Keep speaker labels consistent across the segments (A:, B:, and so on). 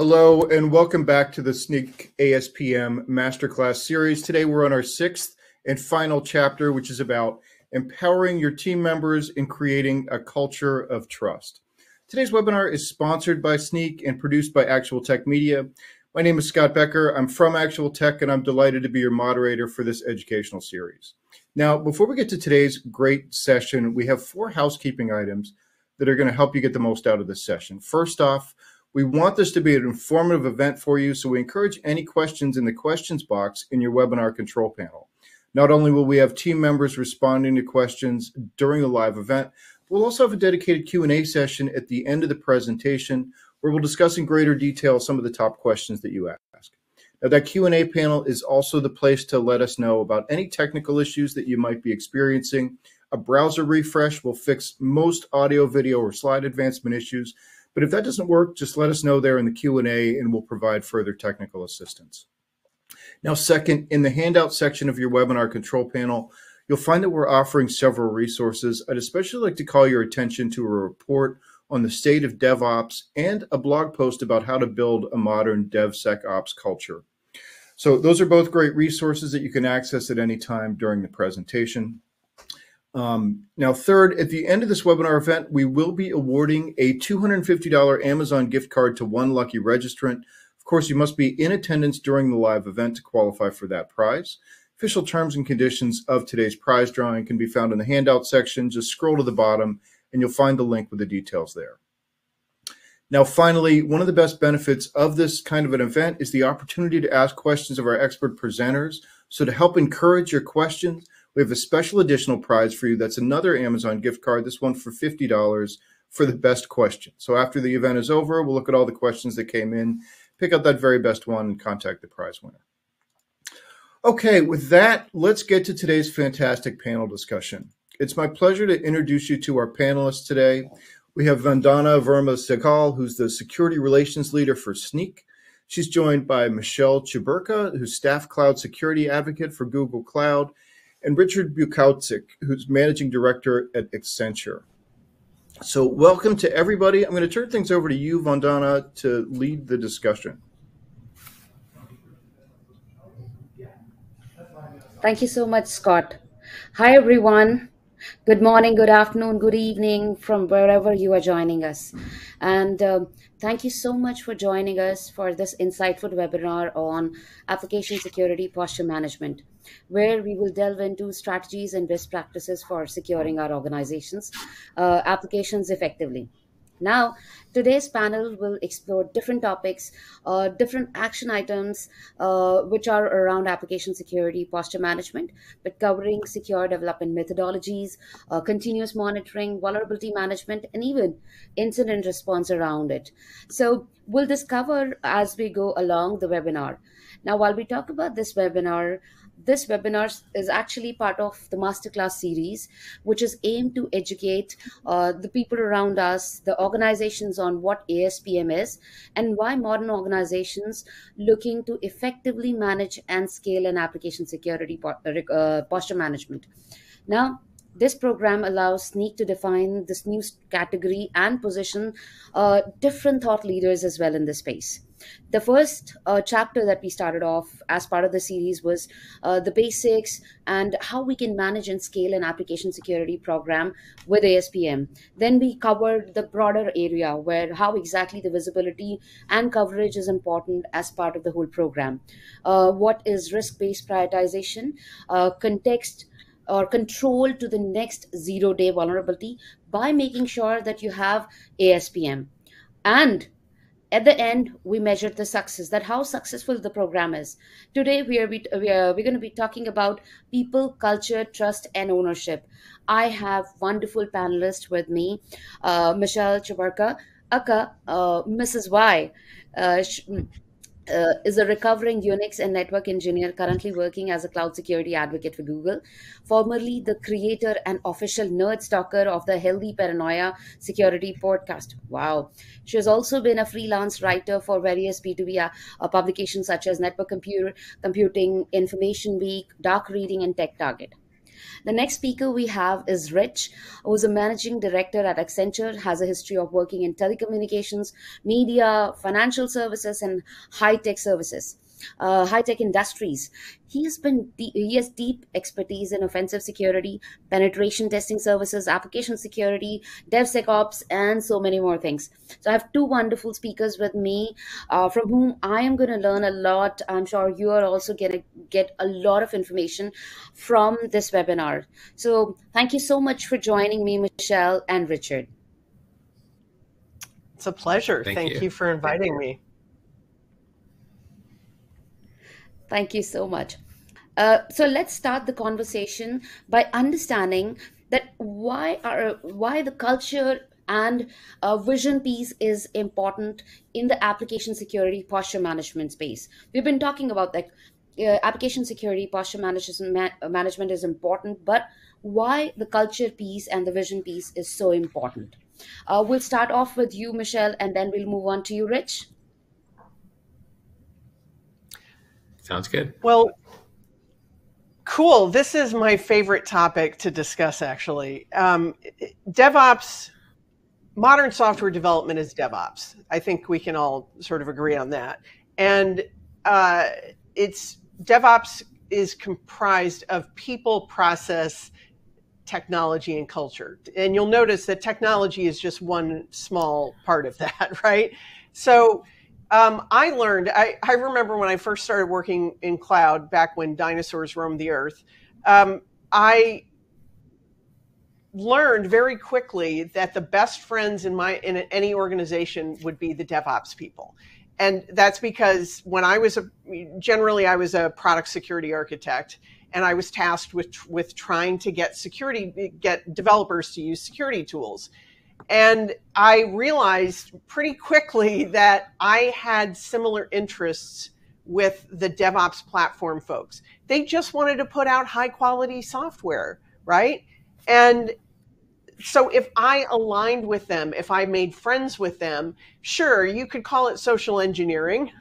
A: Hello and welcome back to the Sneak ASPM Masterclass series. Today we're on our sixth and final chapter, which is about empowering your team members in creating a culture of trust. Today's webinar is sponsored by Sneak and produced by Actual Tech Media. My name is Scott Becker. I'm from Actual Tech and I'm delighted to be your moderator for this educational series. Now, before we get to today's great session, we have 4 housekeeping items that are going to help you get the most out of this session. First off, we want this to be an informative event for you, so we encourage any questions in the questions box in your webinar control panel. Not only will we have team members responding to questions during the live event, we'll also have a dedicated Q&A session at the end of the presentation where we'll discuss in greater detail some of the top questions that you ask. Now, that Q&A panel is also the place to let us know about any technical issues that you might be experiencing. A browser refresh will fix most audio, video, or slide advancement issues. But if that doesn't work, just let us know there in the Q&A and we'll provide further technical assistance. Now, second, in the handout section of your webinar control panel, you'll find that we're offering several resources. I'd especially like to call your attention to a report on the state of DevOps and a blog post about how to build a modern DevSecOps culture. So those are both great resources that you can access at any time during the presentation. Now, third, at the end of this webinar event, we will be awarding a $250 Amazon gift card to one lucky registrant. Of course, you must be in attendance during the live event to qualify for that prize. Official terms and conditions of today's prize drawing can be found in the handout section. Just scroll to the bottom and you'll find the link with the details there. Now, finally, one of the best benefits of this kind of an event is the opportunity to ask questions of our expert presenters. So to help encourage your questions, we have a special additional prize for you. That's another Amazon gift card, this one for $50 for the best question. So after the event is over, we'll look at all the questions that came in, pick out that very best one, and contact the prize winner. Okay, with that, let's get to today's fantastic panel discussion. It's my pleasure to introduce you to our panelists today. We have Vandana Verma Segal, who's the Security Relations Leader for Sneak. She's joined by Michelle Chiburka, who's Staff Cloud Security Advocate for Google Cloud, and Richard Bukowczyk, who's Managing Director at Accenture. So welcome to everybody. I'm going to turn things over to you, Vandana, to lead the discussion.
B: Thank you so much, Scott. Hi, everyone. Good morning, good afternoon, good evening from wherever you are joining us. And thank you so much for joining us for this insightful webinar on application security posture management, where we will delve into strategies and best practices for securing our organization's applications effectively. Now, today's panel will explore different topics, different action items, which are around application security posture management, but covering secure development methodologies, continuous monitoring, vulnerability management, and even incident response around it. So we'll discover as we go along the webinar. Now, while we talk about this webinar is actually part of the masterclass series, which is aimed to educate the people around us, the organizations, on what ASPM is and why modern organizations looking to effectively manage and scale an application security posture management. Now, this program allows Sneak to define this new category and position different thought leaders as well in this space. The first chapter that we started off as part of the series was the basics and how we can manage and scale an application security program with ASPM. Then we covered the broader area where how exactly the visibility and coverage is important as part of the whole program. What is risk-based prioritization, context, or control to the next zero-day vulnerability by making sure that you have ASPM. And at the end, we measured the success, that how successful the program is. Today, we're going to be talking about people, culture, trust, and ownership. I have wonderful panelists with me, Michelle Chiburka, aka Mrs. Y. Is a recovering Unix and network engineer currently working as a cloud security advocate for Google, formerly the creator and official nerd stalker of the Healthy Paranoia Security podcast. Wow. She has also been a freelance writer for various B2B publications such as Network Computing, Information Week, Dark Reading, and Tech Target. The next speaker we have is Rich, who is a managing director at Accenture, has a history of working in telecommunications, media, financial services, and high-tech services. High-tech industries. He has deep expertise in offensive security, penetration testing services, application security, DevSecOps, and so many more things. So I have two wonderful speakers with me, from whom I am going to learn a lot. I'm sure you are also going to get a lot of information from this webinar. So thank you so much for joining me, Michelle and Richard.
C: It's a pleasure. Thank you for inviting me.
B: Thank you so much. So let's start the conversation by understanding that why the culture and vision piece is important in the application security posture management space. We've been talking about that application security posture management is important, but why the culture piece and the vision piece is so important. We'll start off with you, Michelle, and then we'll move on to you, Rich.
D: Sounds good.
C: Well, cool. This is my favorite topic to discuss, actually. DevOps, modern software development is DevOps. I think we can all sort of agree on that. And DevOps is comprised of people, process, technology, and culture. And you'll notice that technology is just one small part of that, right? So I learned, I remember when I first started working in cloud back when dinosaurs roamed the earth, I learned very quickly that the best friends in any organization would be the DevOps people. And that's because when I was I was a product security architect, and I was tasked with trying to get developers to use security tools. And I realized pretty quickly that I had similar interests with the DevOps platform folks. They just wanted to put out high quality software, right? And so if I aligned with them, if I made friends with them, sure, you could call it social engineering.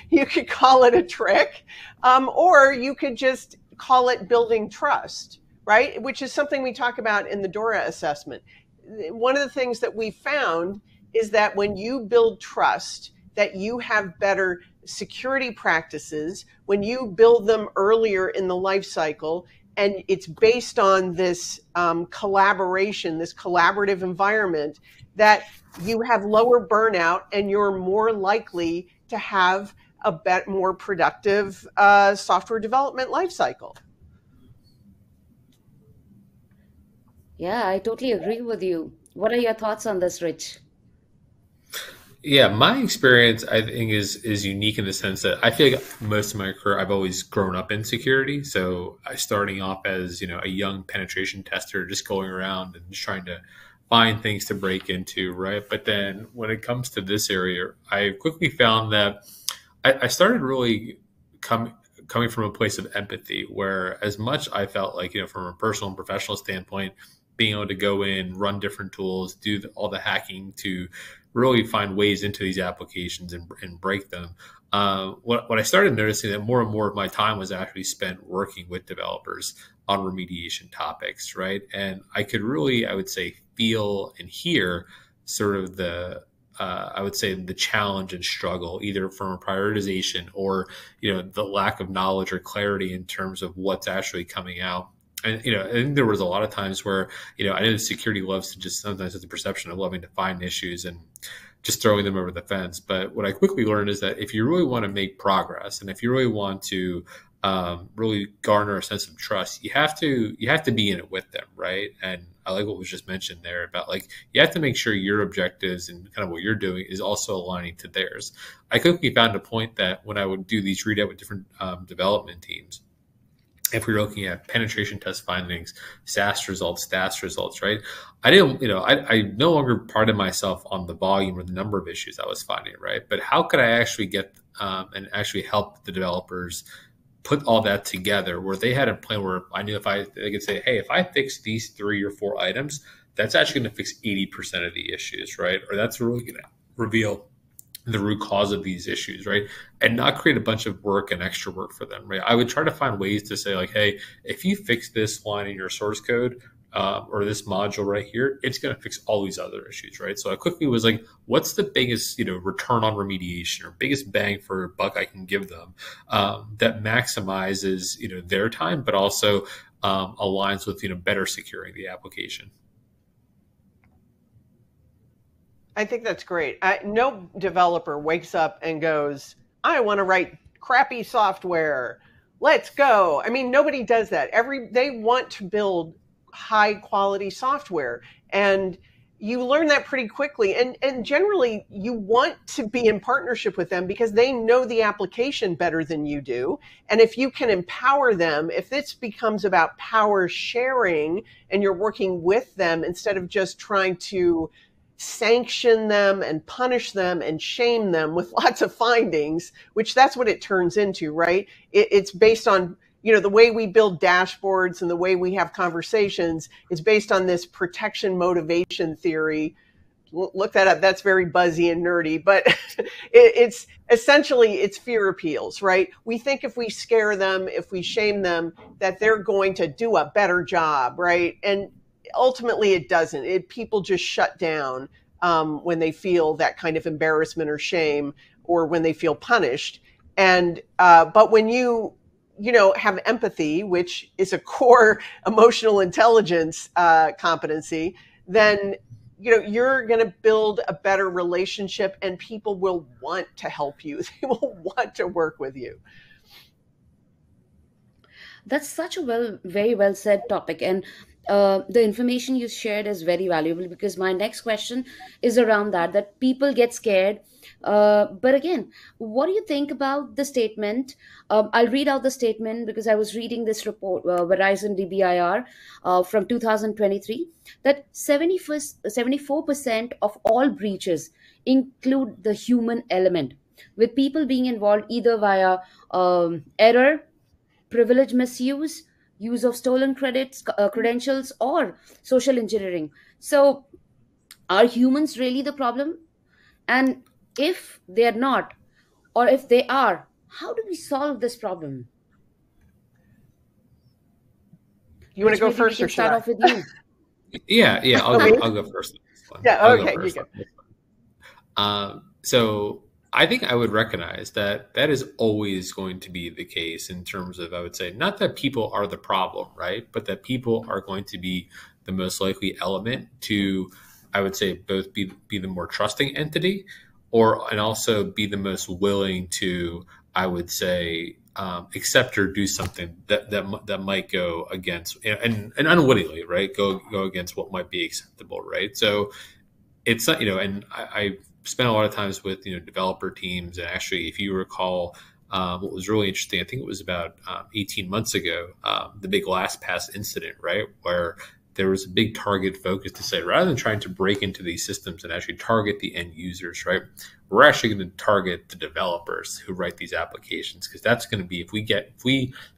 C: You could call it a trick, or you could just call it building trust, right? Which is something we talk about in the DORA assessment. One of the things that we found is that when you build trust, that you have better security practices, when you build them earlier in the life cycle, and it's based on this collaboration, this collaborative environment, that you have lower burnout and you're more likely to have a more productive software development life cycle.
B: Yeah, I totally agree with you. What are your thoughts on this, Rich?
D: Yeah, my experience, I think, is unique in the sense that I feel like most of my career, I've always grown up in security. So starting off as, a young penetration tester, just going around and just trying to find things to break into, right? But then when it comes to this area, I quickly found that I started really coming from a place of empathy, where as much I felt like, from a personal and professional standpoint, being able to go in, run different tools, do all the hacking to really find ways into these applications and break them. What I started noticing that more and more of my time was actually spent working with developers on remediation topics, right? And I could really, I would say, feel and hear sort of I would say the challenge and struggle, either from a prioritization or, the lack of knowledge or clarity in terms of what's actually coming out. And, I think there was a lot of times where, I know security loves to just sometimes it's a perception of loving to find issues and just throwing them over the fence. But what I quickly learned is that if you really want to make progress and if you really want to really garner a sense of trust, you have to be in it with them, right? And I like what was just mentioned there about you have to make sure your objectives and kind of what you're doing is also aligning to theirs. I quickly found a point that when I would do these readout with different development teams, if we were looking at penetration test findings, SaaS results, stats results, right? I didn't, I no longer prided myself on the volume or the number of issues I was finding, right? But how could I actually get and actually help the developers put all that together where they had a plan where I knew they could say, hey, if I fix these 3 or 4 items, that's actually going to fix 80% of the issues, right? Or that's really going to reveal the root cause of these issues, right? And not create a bunch of work and extra work for them, right? I would try to find ways to say like, hey, if you fix this line in your source code, or this module right here, it's going to fix all these other issues, right? So I quickly was like, what's the biggest, return on remediation or biggest bang for buck I can give them that maximizes, their time, but also aligns with, better securing the application.
C: I think that's great. No developer wakes up and goes, I want to write crappy software. Let's go. I mean, nobody does that. They want to build high quality software, and you learn that pretty quickly. And generally you want to be in partnership with them because they know the application better than you do. And if you can empower them, if this becomes about power sharing and you're working with them instead of just trying to sanction them and punish them and shame them with lots of findings, which that's what it turns into, right? It's based on, the way we build dashboards and the way we have conversations is based on this protection motivation theory. Look that up. That's very buzzy and nerdy, but it's essentially, it's fear appeals, right? We think if we scare them, if we shame them, that they're going to do a better job, right? And ultimately it doesn't. People just shut down when they feel that kind of embarrassment or shame, or when they feel punished. And but when you have empathy, which is a core emotional intelligence competency, then you're going to build a better relationship, and people will want to help you. They will want to work with you.
B: That's such a very well said topic. And the information you shared is very valuable, because my next question is around that people get scared. But again, what do you think about the statement? I'll read out the statement because I was reading this report, Verizon DBIR from 2023, that 74% of all breaches include the human element, with people being involved either via error, privilege misuse, use of stolen credentials, or social engineering. So, are humans really the problem? And if they're not, or if they are, how do we solve this problem?
C: You want to go
B: Maybe
C: first,
B: we
C: or
B: can
C: should
B: start
C: I?
B: off with you.
D: Yeah, I'll go first.
C: Yeah, okay, you
D: go. So I think I would recognize that is always going to be the case in terms of, I would say, not that people are the problem, right? But that people are going to be the most likely element to, I would say, both be the more trusting entity, and also be the most willing to, I would say, accept or do something that might go against, and unwittingly, right? Go against what might be acceptable, right? So it's not, and I spent a lot of times with developer teams, and actually, if you recall, what was really interesting, I think it was about 18 months ago, the big LastPass incident, right, where there was a big target focus to say, rather than trying to break into these systems and actually target the end users, right, we're actually going to target the developers who write these applications, because that's going to be, if we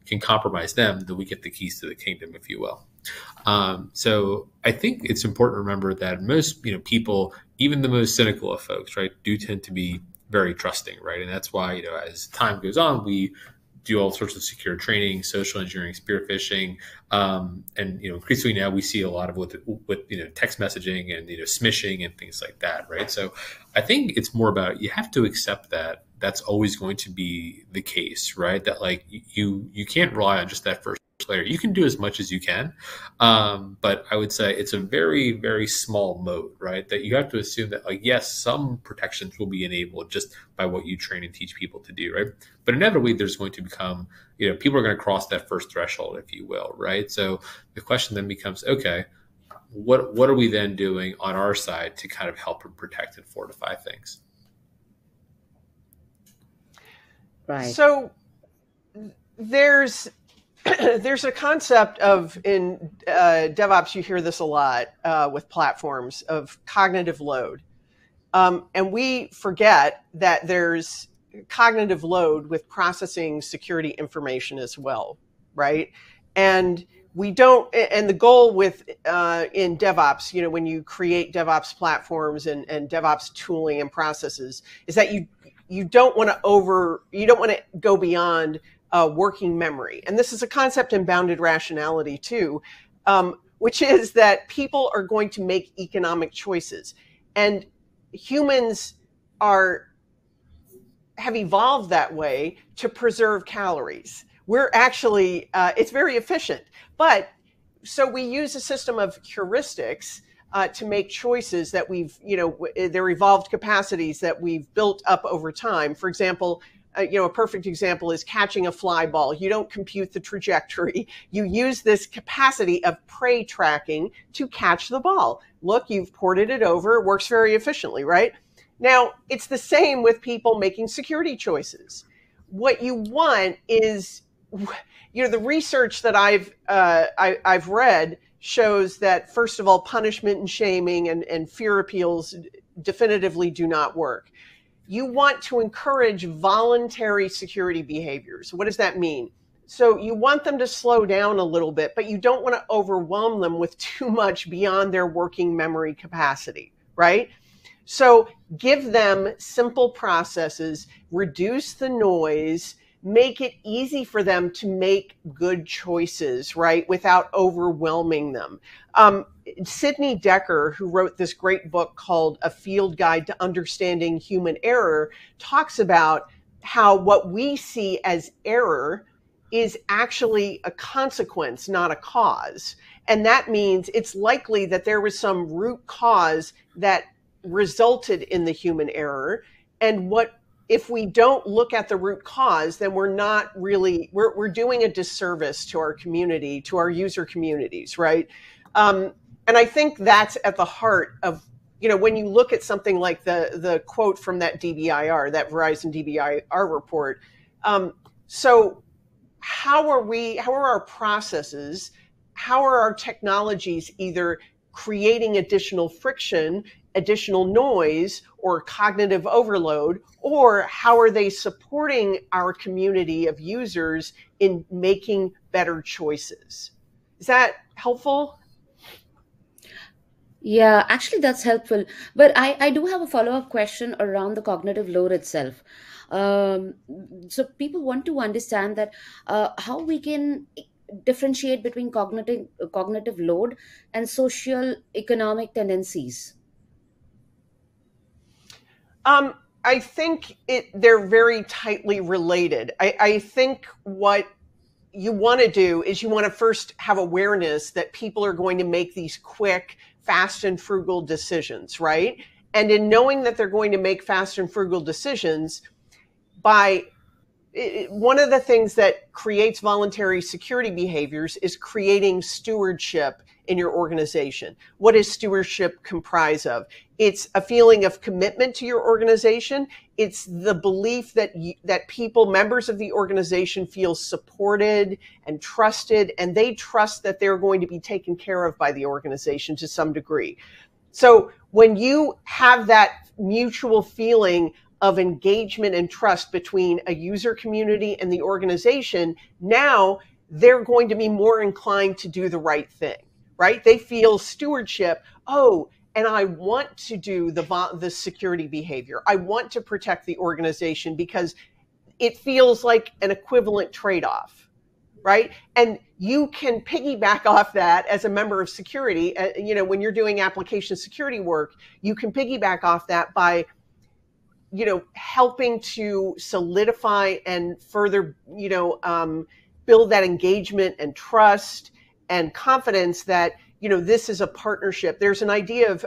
D: can compromise them, then we get the keys to the kingdom, if you will. So I think it's important to remember that most people, even the most cynical of folks, right, do tend to be very trusting, right? And that's why, as time goes on, we do all sorts of secure training, social engineering, spear phishing, and increasingly now we see a lot of with text messaging and smishing and things like that, right? So I think it's more about, you have to accept that that's always going to be the case, right? That like you can't rely on just that first layer. You can do as much as you can, but I would say it's a very, very small moat, right? That you have to assume that, like, yes, some protections will be enabled just by what you train and teach people to do, right? But inevitably, there's going to become, people are going to cross that first threshold, if you will, right? So the question then becomes, okay, what are we then doing on our side to kind of help protect and fortify things?
B: Right.
C: So there's a concept of, in DevOps, you hear this a lot with platforms, of cognitive load. And we forget that there's cognitive load with processing security information as well, right? And we don't, and the goal with in DevOps, you know, when you create DevOps platforms and DevOps tooling and processes, is that you don't want to go beyond working memory. And this is a concept in bounded rationality too, which is that people are going to make economic choices, and humans have evolved that way to preserve calories. We're actually, it's very efficient. But so we use a system of heuristics to make choices that they're evolved capacities that we've built up over time. For example, a perfect example is catching a fly ball. You don't compute the trajectory. You use this capacity of prey tracking to catch the ball. Look, you've ported it over. It works very efficiently, right? Now, it's the same with people making security choices. What you want is, the research that I've read shows that, first of all, punishment and shaming and fear appeals definitively do not work. You want to encourage voluntary security behaviors. What does that mean? So you want them to slow down a little bit, but you don't want to overwhelm them with too much beyond their working memory capacity, right? So give them simple processes, reduce the noise, make it easy for them to make good choices, right, without overwhelming them. Sidney Dekker, who wrote this great book called A Field Guide to Understanding Human Error, talks about how what we see as error is actually a consequence, not a cause. And that means it's likely that there was some root cause that resulted in the human error. And if we don't look at the root cause, then we're doing a disservice to our community, to our user communities, right? And I think that's at the heart of, when you look at something like the quote from that DBIR, that Verizon DBIR report. So how are our processes, how are our technologies either creating additional friction, additional noise, or cognitive overload, or how are they supporting our community of users in making better choices? Is that helpful?
B: Yeah, actually, that's helpful. But I do have a follow-up question around the cognitive load itself. So people want to understand that how we can differentiate between cognitive load and social economic tendencies.
C: I think they're very tightly related. I think what you want to do is you want to first have awareness that people are going to make these quick, fast and frugal decisions, right? And in knowing that they're going to make fast and frugal decisions, one of the things that creates voluntary security behaviors is creating stewardship in your organization. What does stewardship comprise of? It's a feeling of commitment to your organization. It's the belief that people, members of the organization, feel supported and trusted, and they trust that they're going to be taken care of by the organization to some degree. So when you have that mutual feeling of engagement and trust between a user community and the organization, now they're going to be more inclined to do the right thing, right? They feel stewardship. Oh, and I want to do the security behavior. I want to protect the organization because it feels like an equivalent trade-off, right? And you can piggyback off that as a member of security. When you're doing application security work, you can piggyback off that by helping to solidify and further, build that engagement and trust and confidence that, this is a partnership. There's an idea of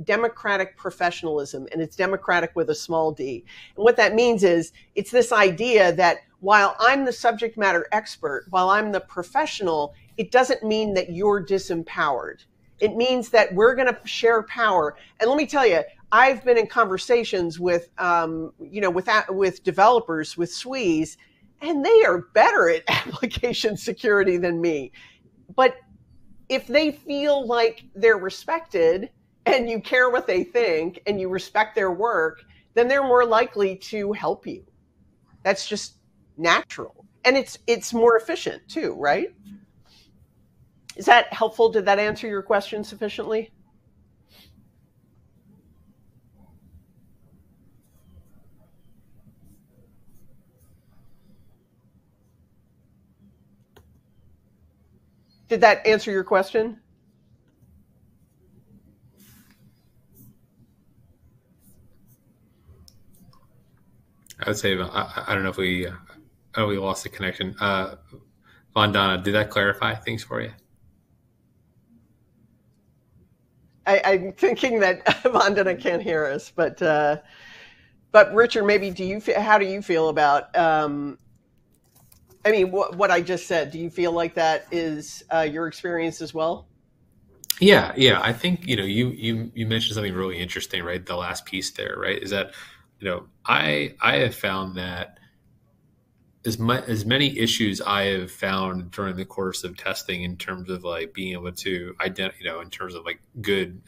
C: democratic professionalism, and it's democratic with a small d. And what that means is it's this idea that while I'm the subject matter expert, while I'm the professional, it doesn't mean that you're disempowered. It means that we're going to share power. And let me tell you, I've been in conversations with, with developers, with SWEs, and they are better at application security than me. But if they feel like they're respected and you care what they think and you respect their work, then they're more likely to help you. That's just natural. And it's more efficient too, right? Is that helpful? Did that answer your question sufficiently? Did that answer your question?
D: I would say I don't know if we lost the connection. Vandana, did that clarify things for you?
C: I'm thinking that Vandana can't hear us, but Richard, maybe how do you feel about? I mean, what I just said. Do you feel like that is your experience as well?
D: Yeah. I think you mentioned something really interesting, right? The last piece there, right, is that I have found that as many issues I have found during the course of testing in terms of like being able to identify, in terms of like good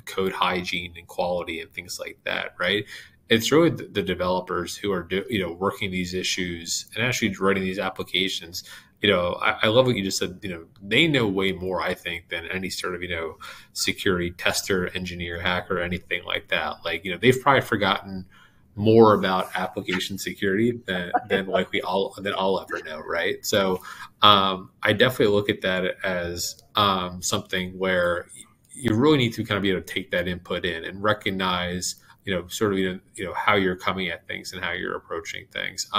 D: code hygiene and quality and things like that, right? It's really the developers who are working these issues and actually writing these applications. I love what you just said. They know way more, I think, than any sort of security tester, engineer, hacker, anything like that. Like they've probably forgotten more about application security than I'll ever know, right? So I definitely look at that as something where you really need to kind of be able to take that input in and recognize sort of how you're coming at things and how you're approaching things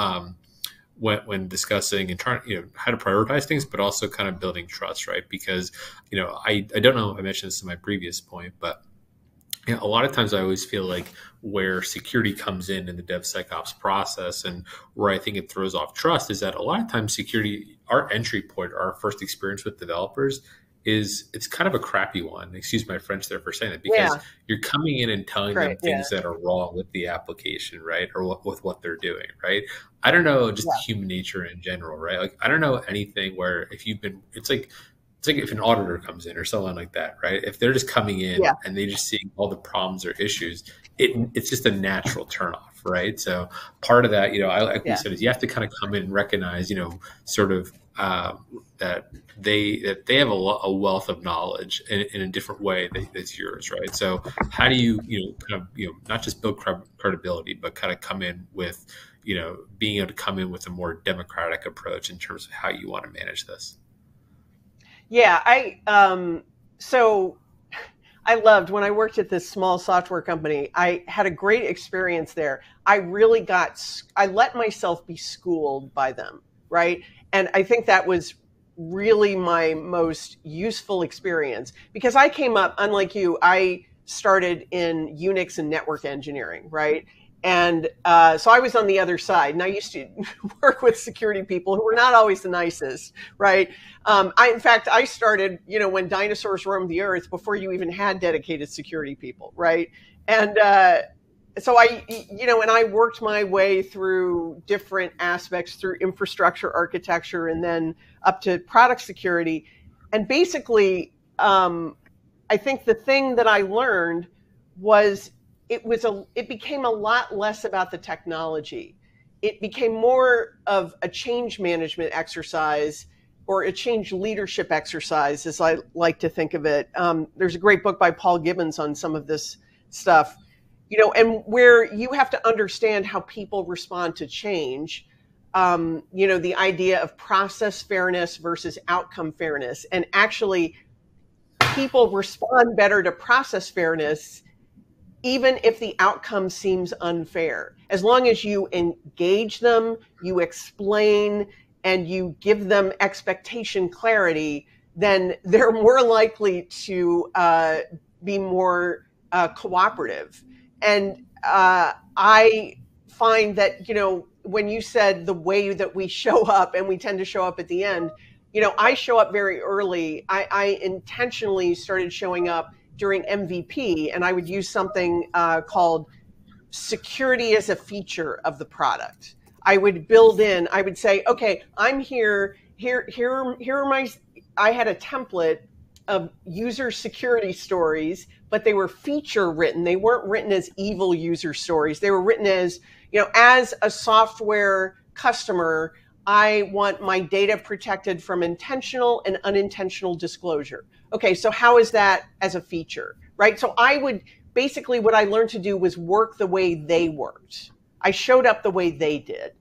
D: when discussing and trying how to prioritize things, but also kind of building trust, right? Because I don't know if I mentioned this in my previous point, but a lot of times I always feel like where security comes in the DevSecOps process and where I think it throws off trust is that a lot of times security, our entry point, our first experience with developers it's kind of a crappy one. Excuse my French there for saying that, because you're coming in and telling them things that are wrong with the application, right? Or with what they're doing, right? I don't know, just human nature in general, right? Like, I don't know anything where it's like if an auditor comes in or someone like that, right? If they're just coming in and they just seeing all the problems or issues, it's just a natural turnoff, right? So part of that, like we said, is you have to kind of come in and recognize, sort of that they have a wealth of knowledge in a different way that's yours, right? So how do you kind of not just build credibility, but kind of come in with being able to come in with a more democratic approach in terms of how you want to manage this?
C: Yeah, so I loved when I worked at this small software company. I had a great experience there. I let myself be schooled by them, right? And I think that was really my most useful experience, because I came up, unlike you, I started in Unix and network engineering, right? And so I was on the other side, and I used to work with security people who were not always the nicest, right? In fact, I started, when dinosaurs roamed the earth, before you even had dedicated security people, right? And so I worked my way through different aspects, through infrastructure architecture, and then up to product security. And basically, I think the thing that I learned was it became a lot less about the technology. It became more of a change management exercise, or a change leadership exercise, as I like to think of it. There's a great book by Paul Gibbons on some of this stuff, and where you have to understand how people respond to change. The idea of process fairness versus outcome fairness, and actually people respond better to process fairness even if the outcome seems unfair. As long as you engage them, you explain, and you give them expectation clarity, then they're more likely to be more cooperative. And I find that, when you said the way that we show up, and we tend to show up at the end, I show up very early. I intentionally started showing up during MVP, and I would use something called security as a feature of the product. I would I would say, okay, I'm here are my, I had a template of user security stories, but they were feature written. They weren't written as evil user stories. They were written as, as a software customer, I want my data protected from intentional and unintentional disclosure. Okay, so how is that as a feature, right? So I would basically, what I learned to do was work the way they worked. I showed up the way they did,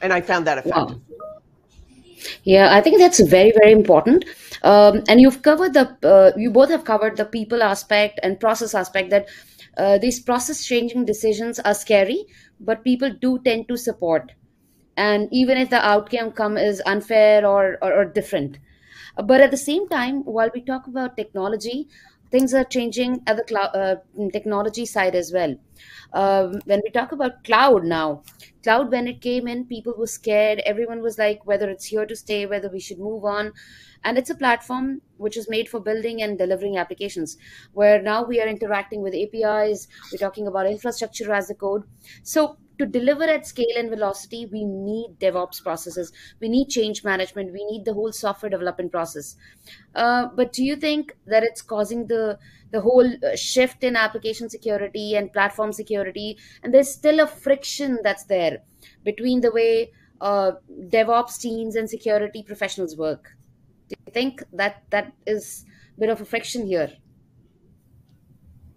C: and I found that effective.
B: Wow. Yeah, I think that's very, very important. And you've covered you both have covered the people aspect and process aspect, that these process changing decisions are scary, but people do tend to support. And even if the outcome is unfair or different. But at the same time, while we talk about technology, things are changing at the technology side as well. When we talk about cloud now, cloud, when it came in, people were scared. Everyone was like, whether it's here to stay, whether we should move on. And it's a platform which is made for building and delivering applications, where now we are interacting with APIs. We're talking about infrastructure as a code. So to deliver at scale and velocity, we need DevOps processes. We need change management. We need the whole software development process. But do you think that it's causing the whole shift in application security and platform security, and there's still a friction that's there between the way DevOps teams and security professionals work? Do you think that that is a bit of a friction here?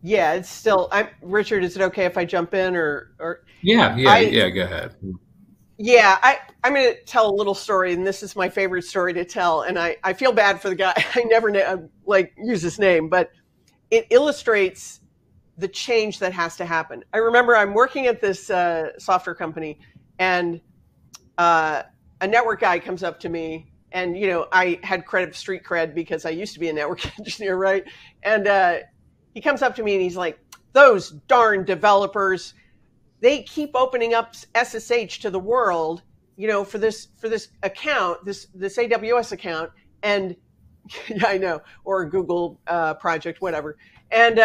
C: Yeah, it's still. Richard, is it okay if I jump in or?
D: Yeah, go ahead.
C: Yeah, I'm going to tell a little story, and this is my favorite story to tell. And I feel bad for the guy. I never use his name, but it illustrates the change that has to happen. I remember I'm working at this software company, and a network guy comes up to me, and I had street cred because I used to be a network engineer, right? And he comes up to me and he's like, "Those darn developers, they keep opening up SSH to the world, for this account, this AWS account." And yeah, I know, or a Google project, whatever. And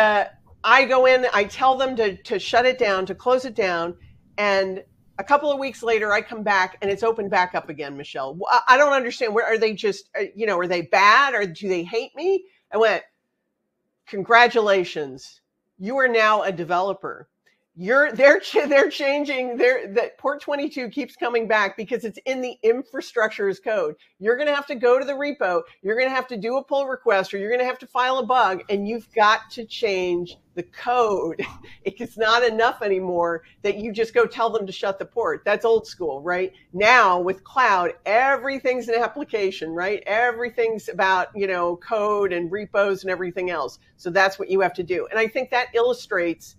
C: I go in, I tell them to shut it down, to close it down. And a couple of weeks later, I come back and it's opened back up again, Michelle. I don't understand. Where are they? Just, are they bad, or do they hate me? I went, "Congratulations, you are now a developer. They're changing that port 22 keeps coming back because it's in the infrastructure as code. You're going to have to go to the repo. You're going to have to do a pull request, or you're going to have to file a bug, and you've got to change the code. It's not enough anymore that you just go tell them to shut the port. That's old school, right? Now with cloud, everything's an application, right? Everything's about, code and repos and everything else. So that's what you have to do. And I think that illustrates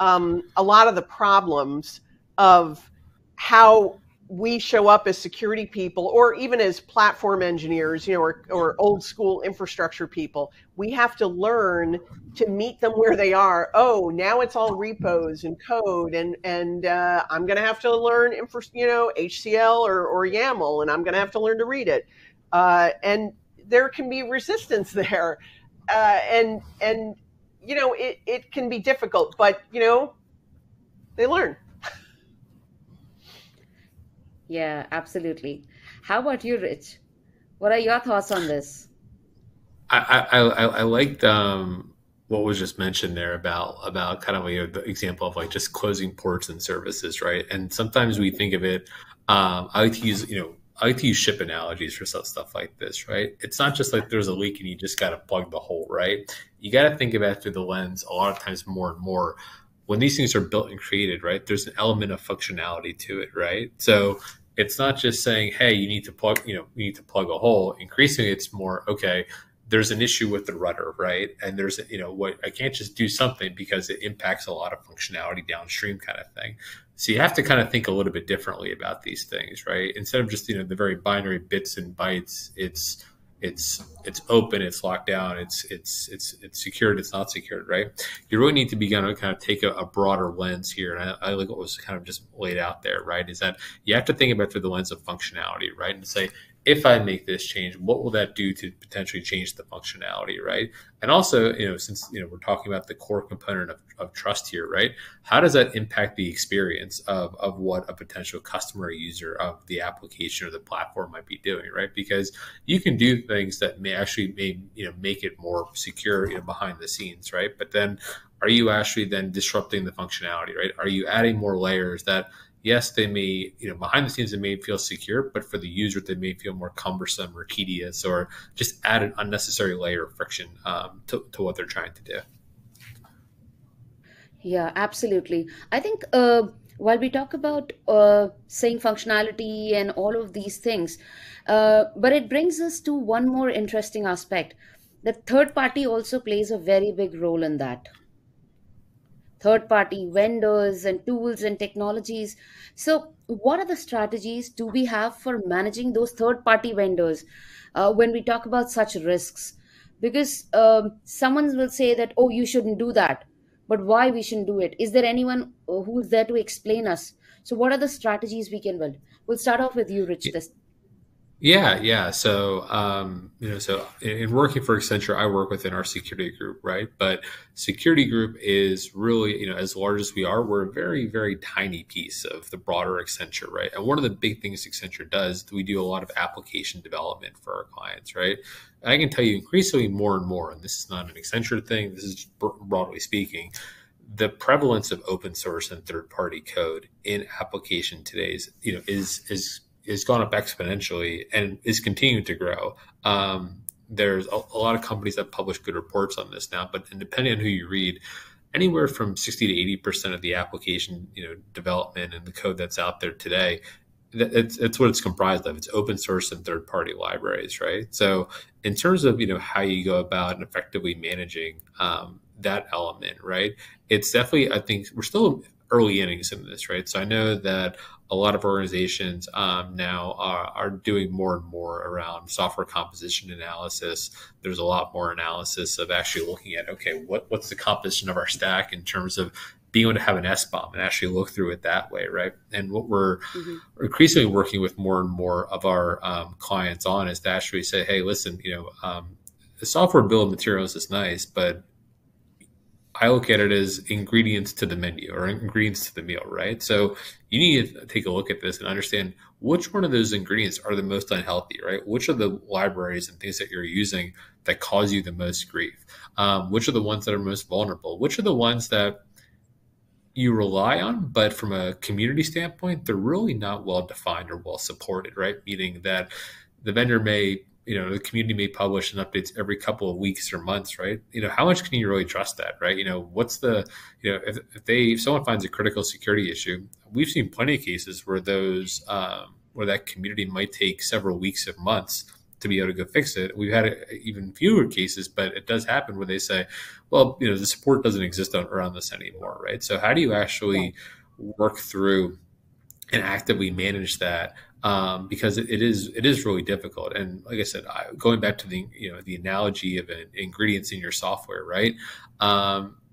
C: a lot of the problems of how we show up as security people, or even as platform engineers, or old school infrastructure people. We have to learn to meet them where they are. Oh, now it's all repos and code, and I'm going to have to learn HCL or YAML, and I'm going to have to learn to read it. And there can be resistance there, and it can be difficult, but they learn.
B: Yeah, absolutely. How about you, Rich? What are your thoughts on this?
D: I liked what was just mentioned there about kind of the example of just closing ports and services, right? And sometimes we think of it. I like to use ship analogies for stuff like this, right? It's not just like there's a leak and you just got to plug the hole, right? You got to think about it through the lens a lot of times more and more. When these things are built and created, right, there's an element of functionality to it, right? So it's not just saying, hey, you need to plug a hole. Increasingly, it's more, okay, there's an issue with the rudder, right? And there's, I can't just do something because it impacts a lot of functionality downstream kind of thing. So you have to kind of think a little bit differently about these things, right? Instead of just, the very binary bits and bytes, it's open, it's locked down, it's secured, it's not secured, right? You really need to be going to kind of take a broader lens here. And I like what was kind of just laid out there, right? Is that you have to think about it through the lens of functionality, right? And say, if I make this change, what will that do to potentially change the functionality, right? And also, since we're talking about the core component of trust here, right? How does that impact the experience of what a potential customer or user of the application or the platform might be doing, right? Because you can do things that may make it more secure, behind the scenes, right? But then, are you actually then disrupting the functionality, right? Are you adding more layers that yes, they may, behind the scenes, they may feel secure, but for the user, they may feel more cumbersome or tedious, or just add an unnecessary layer of friction to what they're trying to do.
B: Yeah, absolutely. I think while we talk about saying functionality and all of these things, but it brings us to one more interesting aspect. The third party also plays a very big role in that. Third party vendors and tools and technologies. So, what are the strategies do we have for managing those third party vendors when we talk about such risks? Because someone will say that, oh, you shouldn't do that. But why we shouldn't do it? Is there anyone who's there to explain us? So, what are the strategies we can build? We'll start off with you, Rich. This.
D: Yeah, yeah. So, so in working for Accenture, I work within our security group, right? But security group is really, as large as we are, we're a very, very tiny piece of the broader Accenture, right? And one of the big things Accenture does, we do a lot of application development for our clients, right? I can tell you increasingly more and more, and this is not an Accenture thing, this is just broadly speaking, the prevalence of open source and third party code in application today is gone up exponentially and is continuing to grow. There's a lot of companies that publish good reports on this now, but depending on who you read, anywhere from 60 to 80% of the application, development and the code that's out there today, it's what it's comprised of. It's open source and third party libraries, right? So in terms of, how you go about and effectively managing that element, right? It's definitely, I think we're still early innings in this, right? So I know that a lot of organizations now are doing more and more around software composition analysis. There's a lot more analysis of actually looking at, okay, what's the composition of our stack in terms of being able to have an SBOM and actually look through it that way, right? And what we're increasingly working with more and more of our clients on is to actually say, hey, listen, the software bill of materials is nice, but I look at it as ingredients to the menu or ingredients to the meal, right? So you need to take a look at this and understand which one of those ingredients are the most unhealthy, right? Which of the libraries and things that you're using that cause you the most grief? Which are the ones that are most vulnerable? Which are the ones that you rely on, but from a community standpoint, they're really not well defined or well supported, right? Meaning that the vendor may, the community may publish an updates every couple of weeks or months, right? How much can you really trust that, right? What's the, if someone finds a critical security issue, we've seen plenty of cases where those, where that community might take several weeks or months to be able to go fix it. We've had even fewer cases, but it does happen where they say, well, the support doesn't exist around this anymore, right? So how do you actually work through and actively manage that? Because it is really difficult. And like I said, going back to the the analogy of ingredients in your software, right?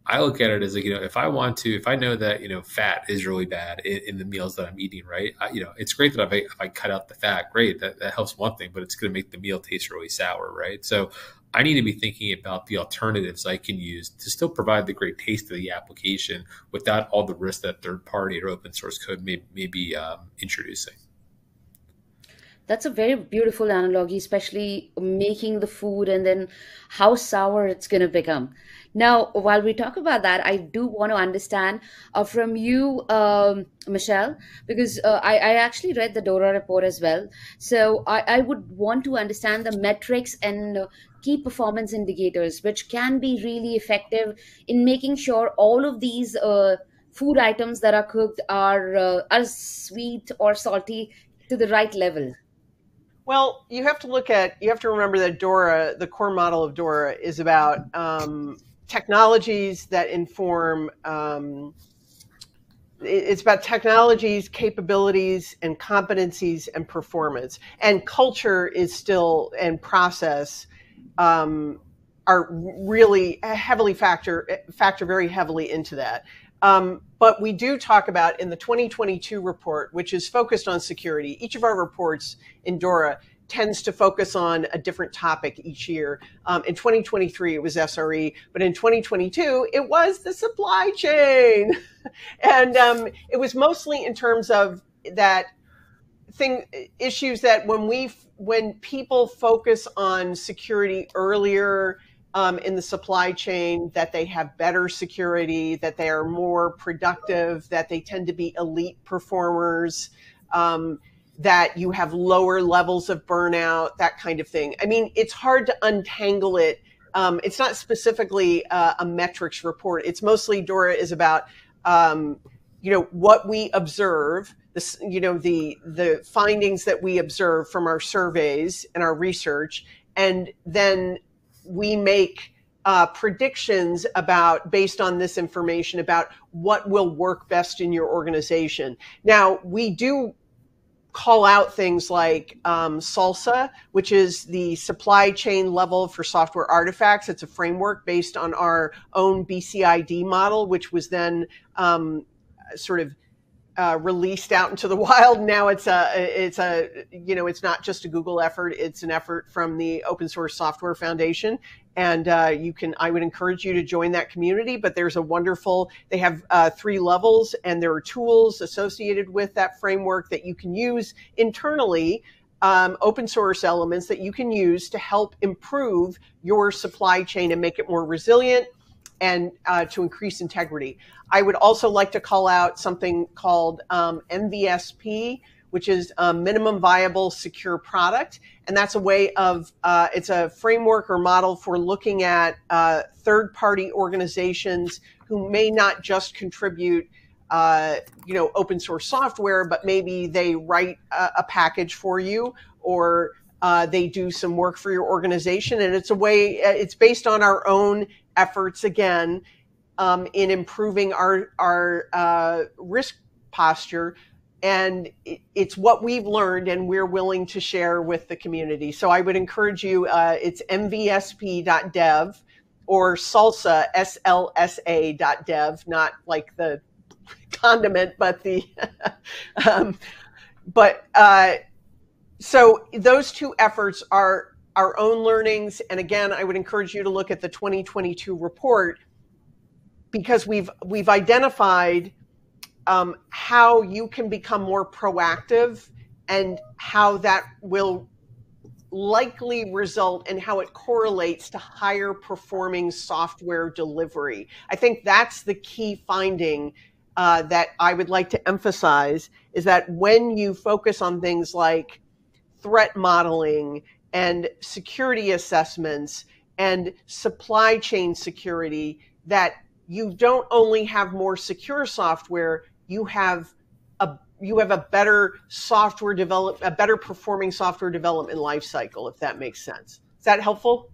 D: I look at it as like, if I know that, fat is really bad in the meals that I'm eating, right? It's great that if I cut out the fat, great, that helps one thing, but it's going to make the meal taste really sour, right? So I need to be thinking about the alternatives I can use to still provide the great taste of the application without all the risk that third party or open source code may be introducing.
B: That's a very beautiful analogy, especially making the food and then how sour it's going to become. Now, while we talk about that, I do want to understand from you, Michelle, because I actually read the DORA report as well. So I would want to understand the metrics and key performance indicators, which can be really effective in making sure all of these food items that are cooked are sweet or salty to the right level.
C: Well, you have to remember that DORA, the core model of DORA, is about technologies that inform, it's about technologies, capabilities, and competencies and performance. And culture is still, and process are really heavily factor very heavily into that. But we do talk about in the 2022 report, which is focused on security. Each of our reports in DORA tends to focus on a different topic each year. In 2023, it was SRE, but in 2022, it was the supply chain. And it was mostly in terms of that issues that when people focus on security earlier in the supply chain, that they have better security, that they are more productive, that they tend to be elite performers, that you have lower levels of burnout, that kind of thing. I mean, it's hard to untangle it. It's not specifically a metrics report. It's mostly, Dora, is about, what we observe, the findings that we observe from our surveys and our research, and then we make predictions based on this information about what will work best in your organization. Now, we do call out things like SALSA, which is the supply chain level for software artifacts. It's a framework based on our own BCID model, which was then sort of released out into the wild. Now it's not just a Google effort. It's an effort from the Open Source Software Foundation. And I would encourage you to join that community, but there's they have 3 levels, and there are tools associated with that framework that you can use internally, open source elements that you can use to help improve your supply chain and make it more resilient and to increase integrity. I would also like to call out something called MVSP, which is a minimum viable secure product. And that's a way of, it's a framework or model for looking at third-party organizations who may not just contribute open source software, but maybe they write a package for you, or they do some work for your organization. And it's based on our own efforts, again, in improving our risk posture. And it's what we've learned and we're willing to share with the community. So I would encourage you, it's mvsp.dev or salsa, slsa.dev, not like the condiment, but the, so those 2 efforts are our own learnings. And again, I would encourage you to look at the 2022 report, because we've identified how you can become more proactive and how that will likely result in how it correlates to higher performing software delivery. I think that's the key finding that I would like to emphasize, is that when you focus on things like threat modeling and security assessments and supply chain security, that you don't only have more secure software, you have a better performing software development lifecycle, if that makes sense. Is that helpful?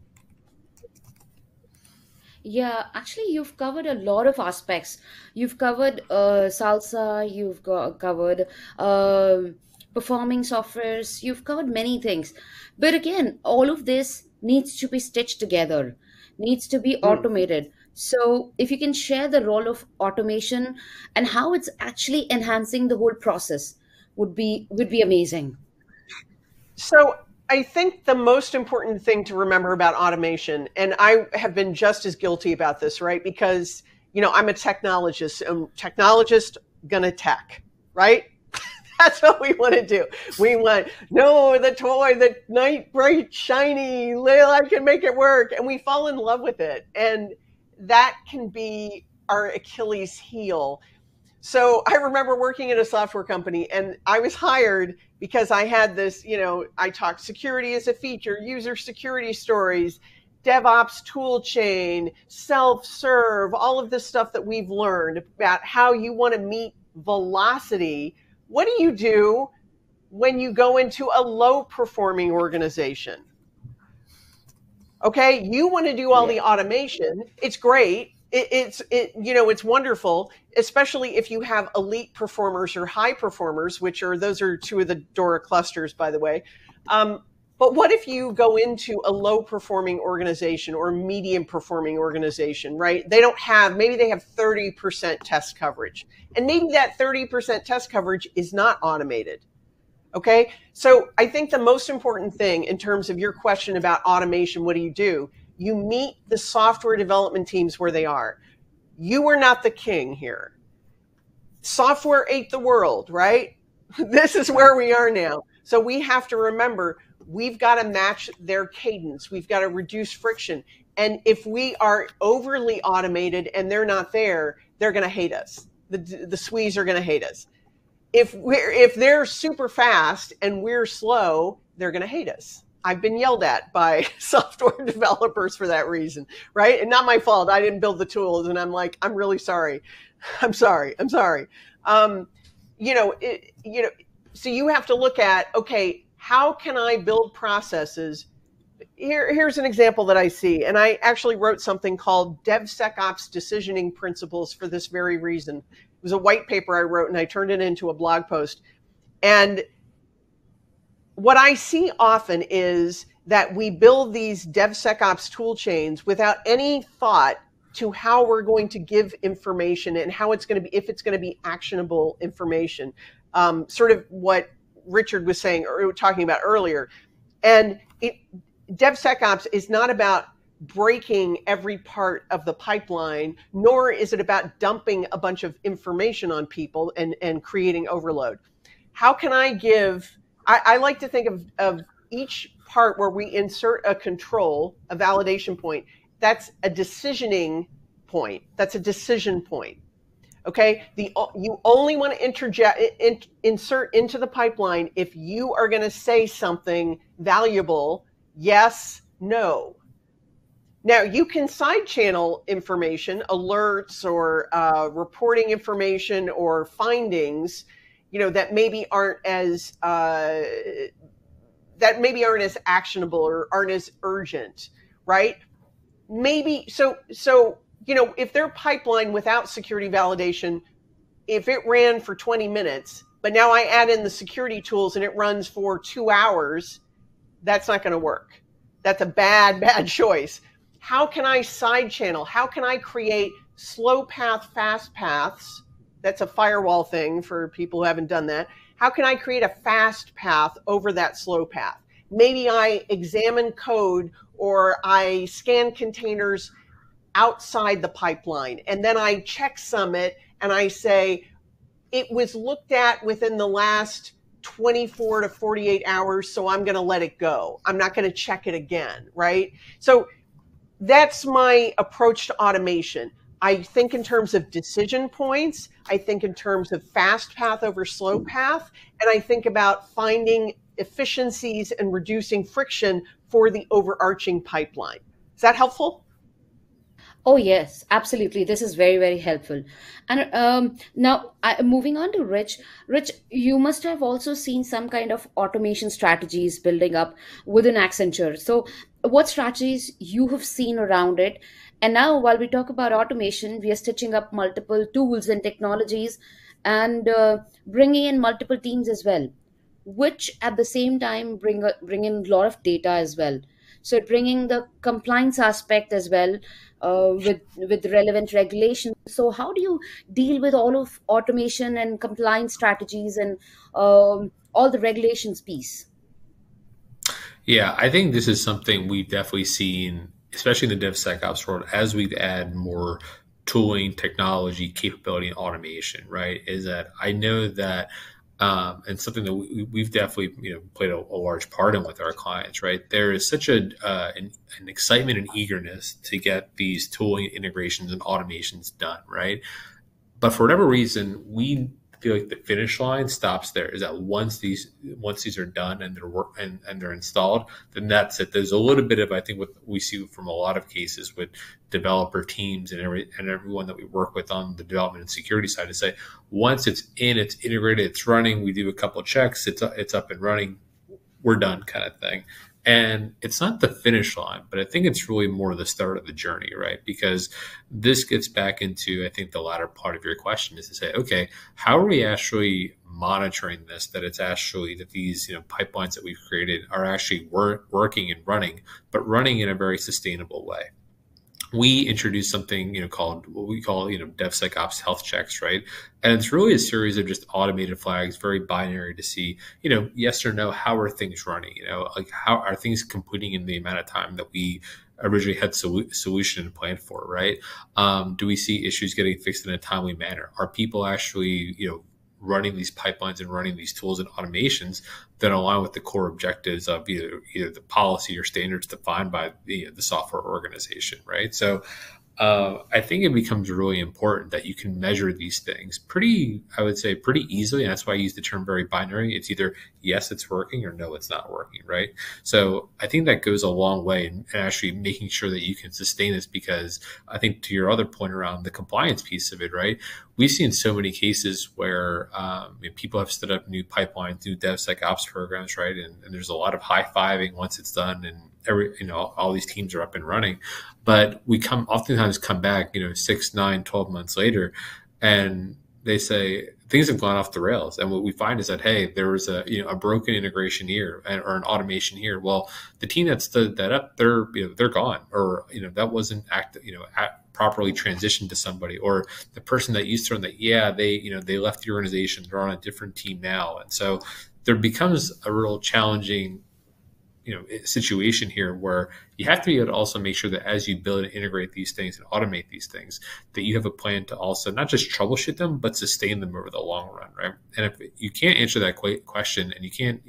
B: Yeah, actually, you've covered a lot of aspects. You've covered salsa, you've covered performing softwares, you've covered many things. But again, all of this needs to be stitched together, needs to be automated. So if you can share the role of automation and how it's actually enhancing the whole process would be amazing.
C: So I think the most important thing to remember about automation, and I have been just as guilty about this, right? Because, I'm a technologist, and technologist gonna tech, right? That's what we want to do. We want, the toy, the night bright, shiny, I can make it work. And we fall in love with it. And that can be our Achilles heel. So I remember working at a software company, and I was hired because I had this, I talked security as a feature, user security stories, DevOps tool chain, self-serve, all of this stuff that we've learned about how you want to meet velocity. What do you do when you go into a low performing organization? Okay, you want to do all the automation. It's great. It's wonderful, especially if you have elite performers or high performers, those are 2 of the Dora clusters, by the way. But what if you go into a low performing organization or medium performing organization, right? Maybe they have 30% test coverage, and maybe that 30% test coverage is not automated. Okay, so I think the most important thing in terms of your question about automation, what do? You meet the software development teams where they are. You are not the king here. Software ate the world, right? This is where we are now. So we have to remember we've got to match their cadence. We've got to reduce friction. And if we are overly automated and they're not there, they're going to hate us. The SWEs are going to hate us. If they're super fast and we're slow, they're going to hate us. I've been yelled at by software developers for that reason, right? And not my fault. I didn't build the tools, and I'm like, I'm really sorry. I'm sorry. So you have to look at, okay, how can I build processes? Here's an example that I see, and I actually wrote something called DevSecOps Decisioning Principles for this very reason. It was a white paper I wrote, and I turned it into a blog post. And what I see often is that we build these DevSecOps tool chains without any thought to how we're going to give information and how it's going to be, if it's going to be actionable information. Sort of what Richard was saying or talking about earlier. And DevSecOps is not about breaking every part of the pipeline, nor is it about dumping a bunch of information on people and creating overload. How can I give, I like to think of each part where we insert a control, a validation point, that's a decisioning point. That's a decision point. Okay, you only want to insert into the pipeline if you are going to say something valuable, yes, no. Now, you can side channel information, alerts or reporting information or findings, that maybe aren't as actionable or aren't as urgent, right? Maybe so. If their pipeline without security validation, if it ran for 20 minutes, but now I add in the security tools and it runs for 2 hours, that's not going to work. That's a bad choice. How can I side channel? How can I create slow path, fast paths? That's a firewall thing for people who haven't done that. How can I create a fast path over that slow path? Maybe I examine code or I scan containers outside the pipeline, and then I checksum it and I say it was looked at within the last 24 to 48 hours, so I'm going to let it go. I'm not going to check it again, right? So that's my approach to automation. I think in terms of decision points, I think in terms of fast path over slow path, and I think about finding efficiencies and reducing friction for the overarching pipeline. Is that helpful?
B: Oh, yes, absolutely. This is very, very helpful. And now, moving on to Rich. Rich, you must have also seen some kind of automation strategies building up within Accenture. So, what strategies you have seen around it? And now, while we talk about automation, we are stitching up multiple tools and technologies and bringing in multiple teams as well, which at the same time bring in a lot of data as well. So bringing the compliance aspect as well with relevant regulations. So how do you deal with all of automation and compliance strategies and all the regulations piece?
D: Yeah, I think this is something we've definitely seen, especially in the DevSecOps world, as we add more tooling, technology, capability, and automation, right? Is that I know that and something that we've definitely played a large part in with our clients, right? There is such an excitement and eagerness to get these tooling integrations and automations done, right? But for whatever reason, we feel like the finish line stops there. Is that once these are done and they're installed, then that's it. There's a little bit of, I think, what we see from a lot of cases with developer teams and everyone that we work with on the development and security side, to say once it's in, it's integrated, it's running, we do a couple of checks, it's up and running, we're done, kind of thing. And it's not the finish line, but I think it's really more the start of the journey, right? Because this gets back into, I think, the latter part of your question is to say, okay, how are we actually monitoring this, that it's actually that these pipelines that we've created are actually working and running, but running in a very sustainable way? We introduced something, called what we call, DevSecOps health checks, right? And it's really a series of just automated flags, very binary to see, yes or no, how are things running? Like how are things completing in the amount of time that we originally had solution and plan for, right? Do we see issues getting fixed in a timely manner? Are people actually, running these pipelines and running these tools and automations that align with the core objectives of either the policy or standards defined by the software organization, right? So I think it becomes really important that you can measure these things I would say pretty easily. And that's why I use the term very binary. It's either yes, it's working, or no, it's not working, right? So I think that goes a long way in actually making sure that you can sustain this, because I think to your other point around the compliance piece of it, right? We've seen so many cases where people have stood up new pipelines, new DevSecOps programs, right? And there's a lot of high-fiving once it's done, and all these teams are up and running. But we oftentimes come back, 6, 9, 12 months later, and they say things have gone off the rails. And what we find is that, hey, there was a broken integration here or an automation here. Well, the team that stood that up, they're gone, or that wasn't properly transitioned to somebody, or the person that used to run that, they left the organization, they're on a different team now. And so there becomes a real challenging situation here, where you have to be able to also make sure that as you build and integrate these things and automate these things, that you have a plan to also not just troubleshoot them, but sustain them over the long run, right? And if you can't answer that question, and you can't,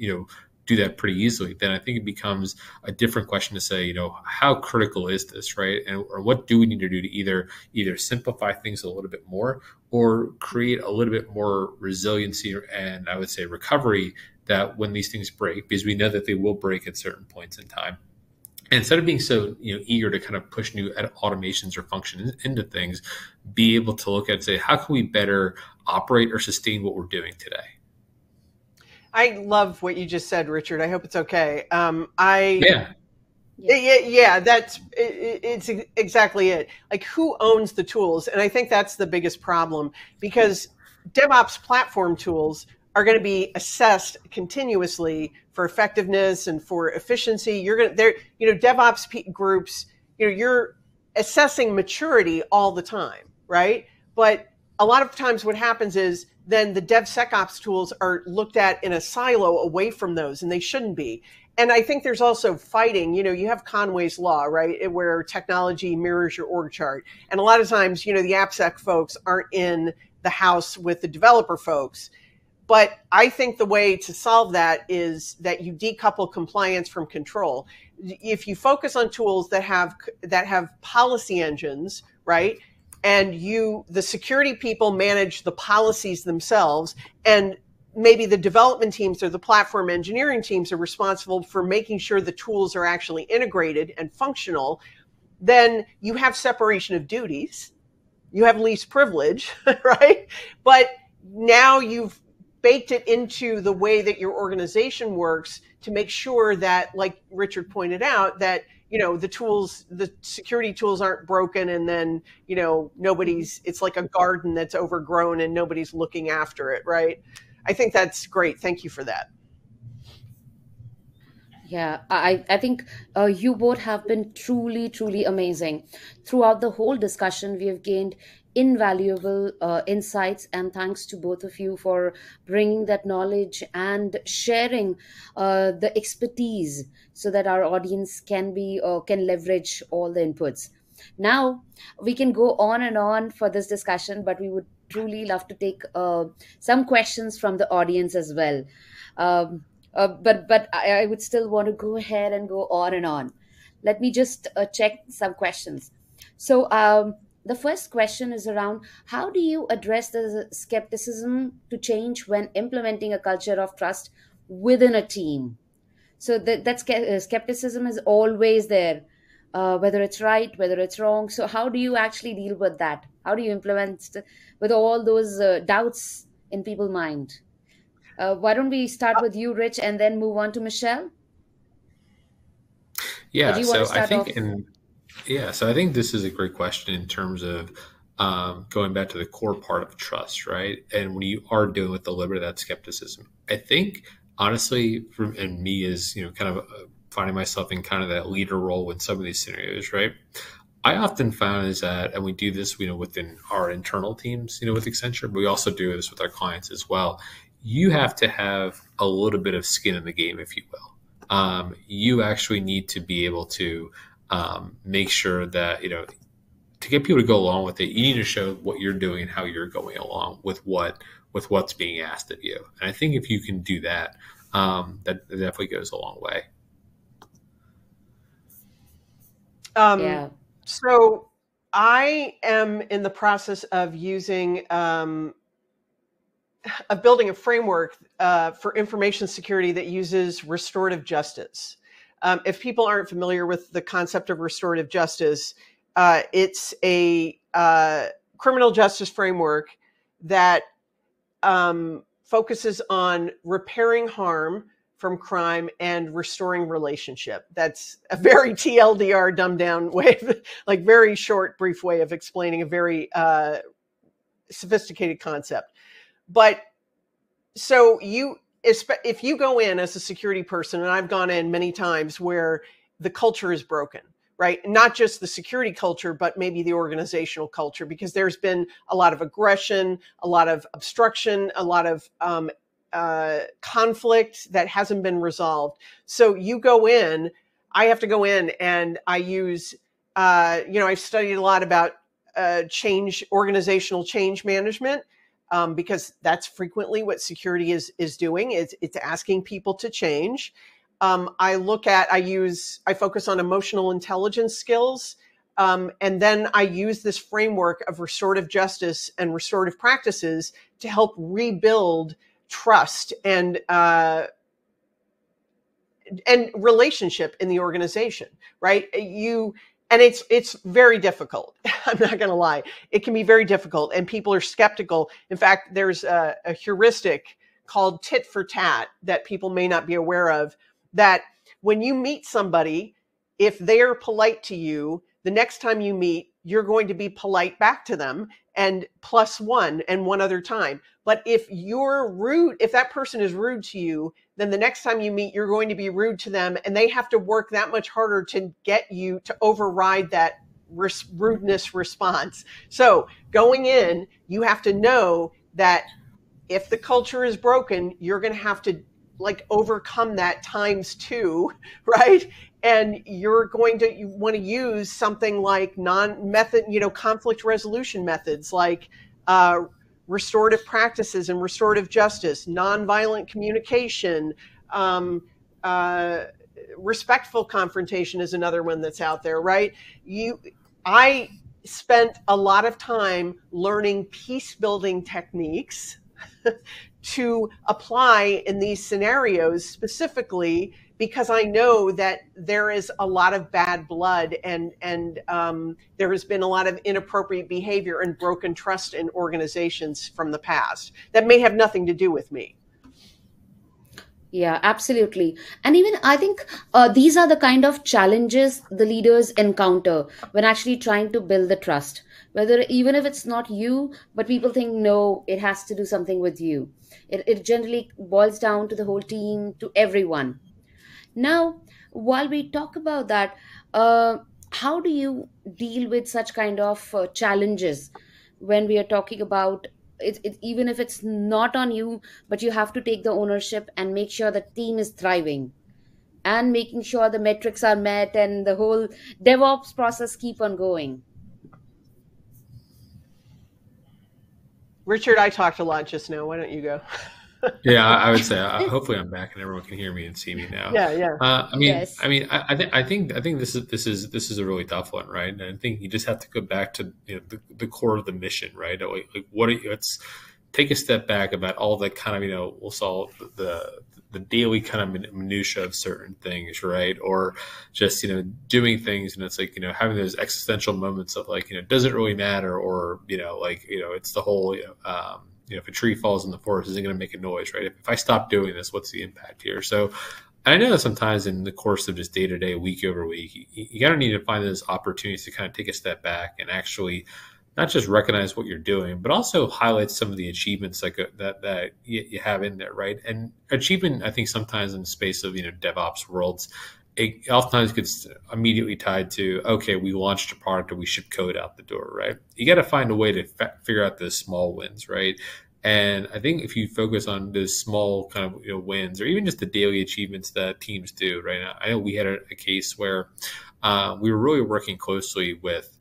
D: do that pretty easily, then I think it becomes a different question to say, how critical is this, right? Or what do we need to do to either simplify things a little bit more, or create a little bit more resiliency and I would say recovery, that when these things break, because we know that they will break at certain points in time. And instead of being so eager to kind of push new automations or functions into things, be able to look at it and say, how can we better operate or sustain what we're doing today?
C: I love what you just said, Richard. I hope it's okay. It's exactly it. Like, who owns the tools? And I think that's the biggest problem, because DevOps platform tools are going to be assessed continuously for effectiveness and for efficiency. DevOps groups, you're assessing maturity all the time, right? But a lot of times what happens is then the DevSecOps tools are looked at in a silo away from those, and they shouldn't be. And I think there's also fighting, you have Conway's Law, right? Where technology mirrors your org chart. And a lot of times, the AppSec folks aren't in the house with the developer folks. But I think the way to solve that is that you decouple compliance from control. If you focus on tools that have policy engines, right? And the security people manage the policies themselves, and maybe the development teams or the platform engineering teams are responsible for making sure the tools are actually integrated and functional, then you have separation of duties. You have least privilege, right? But now you've baked it into the way that your organization works to make sure that, like Richard pointed out, that the security tools aren't broken, and then it's like a garden that's overgrown and nobody's looking after it, right? I think that's great. Thank you for that.
B: Yeah, I think you both have been truly, truly amazing. Throughout the whole discussion, we have gained invaluable insights, and thanks to both of you for bringing that knowledge and sharing the expertise, so that our audience can leverage all the inputs. Now we can go on and on for this discussion, but we would truly love to take some questions from the audience as well. But I would still want to go ahead and go on and on. Let me just check some questions. So the first question is around, how do you address the skepticism to change when implementing a culture of trust within a team? So that skepticism is always there, whether it's right, whether it's wrong. So how do you actually deal with that? How do you implement with all those doubts in people's mind? Why don't we start with you, Rich, and then move on to Michelle?
D: Yeah, so I think this is a great question in terms of going back to the core part of trust, right? And when you are dealing with a little bit of that skepticism, I think honestly, and me is kind of finding myself in kind of that leader role in some of these scenarios, right? I often found is that, and we do this, within our internal teams, with Accenture, but we also do this with our clients as well. You have to have a little bit of skin in the game, if you will. You actually need to be able to make sure that, to get people to go along with it, you need to show what you're doing and how you're going along with what with what's being asked of you. And I think if you can do that, that definitely goes a long way.
B: Yeah.
C: So I am in the process of using of building a framework for information security that uses restorative justice. If people aren't familiar with the concept of restorative justice, it's a criminal justice framework that focuses on repairing harm from crime and restoring relationship. That's a very TLDR, dumbed down way, like very short, brief way of explaining a very sophisticated concept. But so if you go in as a security person, and I've gone in many times where the culture is broken, right? Not just the security culture, but maybe the organizational culture, because there's been a lot of aggression, a lot of obstruction, a lot of conflict that hasn't been resolved. So you go in, I have to go in and I use, I've studied a lot about organizational change management. Because that's frequently what security is doing. It's asking people to change. I focus on emotional intelligence skills. And then I use this framework of restorative justice and restorative practices to help rebuild trust and relationship in the organization, right? And it's very difficult. I'm not going to lie. It can be very difficult and people are skeptical. In fact, there's a heuristic called tit for tat that people may not be aware of, that when you meet somebody, if they're polite to you, the next time you meet, you're going to be polite back to them and plus one and one other time. But if you're rude, if that person is rude to you, then the next time you meet, you're going to be rude to them and they have to work that much harder to get you to override that rudeness response. So going in, you have to know that if the culture is broken, you're going to have to overcome that times two, right? And you want to use something like conflict resolution methods like restorative practices and restorative justice, nonviolent communication, respectful confrontation is another one that's out there, right? I spent a lot of time learning peace building techniques to apply in these scenarios specifically because I know that there is a lot of bad blood and there has been a lot of inappropriate behavior and broken trust in organizations from the past that may have nothing to do with me.
B: Yeah, absolutely. And even I think these are the kind of challenges the leaders encounter when actually trying to build the trust. Whether even if it's not you, but people think, no, it has to do something with you. It generally boils down to the whole team, to everyone. Now, while we talk about that, how do you deal with such kind of challenges when we are talking about even if it's not on you, but you have to take the ownership and make sure the team is thriving and making sure the metrics are met and the whole DevOps process keep on going?
C: Richard, I talked a lot just now. Why don't you go?
D: Yeah, I would say hopefully I'm back and everyone can hear me and see me now.
C: Yeah.
B: Yes.
D: I think this is a really tough one, right? And I think you just have to go back to the core of the mission, right? Like let's take a step back about all the kind of we'll solve the daily kind of minutia of certain things, right? Or just doing things, and it's like having those existential moments of like does it really matter, or it's the whole if a tree falls in the forest, isn't going to make a noise, right? If I stop doing this, what's the impact here? So I know that sometimes in the course of just day to day, week over week, you got to need to find those opportunities to kind of take a step back and actually not just recognize what you're doing, but also highlight some of the achievements that you have in there, right? And achievement, I think sometimes in the space of DevOps worlds, it oftentimes gets immediately tied to, okay, we launched a product or we shipped code out the door, right? You got to find a way to figure out those small wins, right? And I think if you focus on those small kind of wins, or even just the daily achievements that teams do, right? Now, I know we had a case where we were really working closely with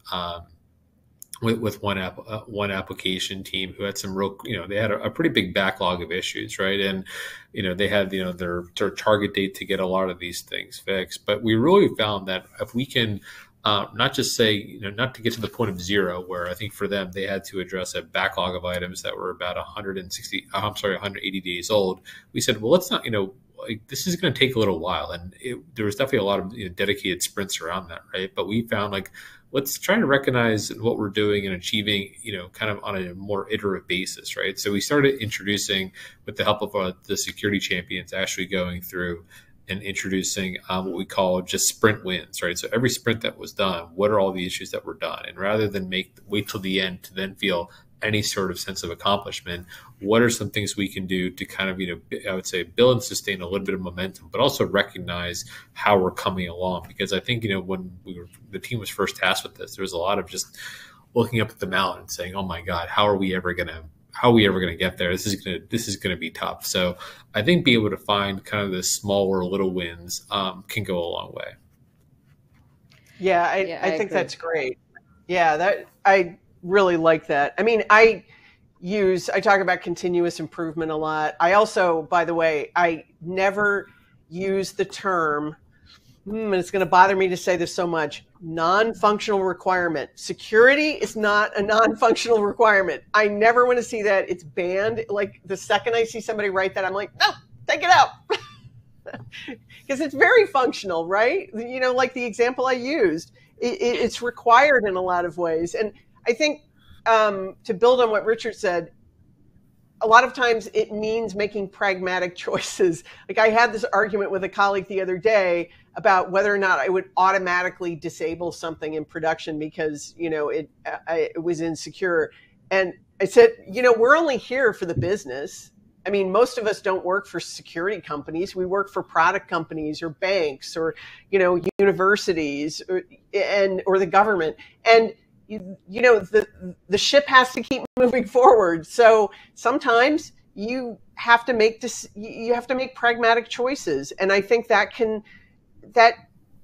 D: with one application team who had some real, they had a pretty big backlog of issues, right? And they had their target date to get a lot of these things fixed. But we really found that if we can not just say, not to get to the point of zero, where I think for them they had to address a backlog of items that were about 180 days old. We said, well, let's not, like, this is going to take a little while, and there was definitely a lot of dedicated sprints around that, right? But we found, like, let's try to recognize what we're doing and achieving, kind of on a more iterative basis, right? So we started introducing, with the help of the security champions, actually going through and introducing what we call just sprint wins, right? So every sprint that was done, what are all the issues that were done? And rather than wait till the end to then feel any sort of sense of accomplishment, what are some things we can do to kind of, I would say, build and sustain a little bit of momentum, but also recognize how we're coming along? Because I think, when the team was first tasked with this, there was a lot of just looking up at the mountain and saying, oh my God, how are we ever going to get there? This is going to be tough. So I think being able to find kind of the smaller little wins can go a long way.
C: Yeah, I think that's great. Yeah, I really like that. I mean, I talk about continuous improvement a lot. I also, by the way, I never use the term, and it's going to bother me to say this so much, non-functional requirement. Security is not a non-functional requirement. I never want to see that. It's banned. Like, the second I see somebody write that, I'm like, no, take it out. Because it's very functional, right? Like the example I used, it's required in a lot of ways. And I think to build on what Richard said, a lot of times it means making pragmatic choices. Like, I had this argument with a colleague the other day about whether or not I would automatically disable something in production because, it was insecure. And I said, we're only here for the business. I mean, most of us don't work for security companies. We work for product companies or banks or, universities or the government. And the ship has to keep moving forward. So sometimes you have to make pragmatic choices, and I think that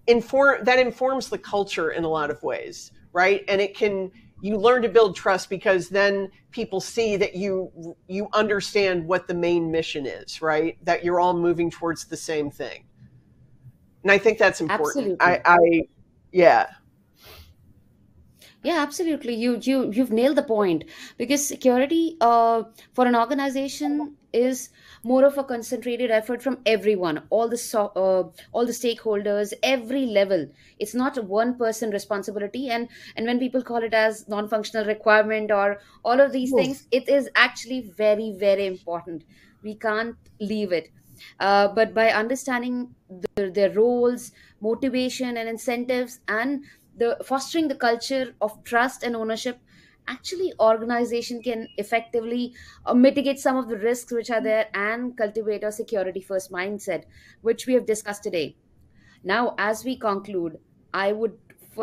C: informs the culture in a lot of ways, right? And you learn to build trust because then people see that you understand what the main mission is, right? That you're all moving towards the same thing, and I think that's important.
B: Absolutely.
C: Yeah.
B: Yeah, absolutely. You've nailed the point, because security for an organization is more of a concentrated effort from everyone, all the stakeholders, every level. It's not a one person responsibility, and when people call it as non-functional requirement or all of these things, it is actually very, very important. We can't leave it. But by understanding their roles, motivation, and incentives, and the fostering the culture of trust and ownership, actually organization can effectively mitigate some of the risks which are there and cultivate a security first mindset, which we have discussed today. Now, as we conclude, I would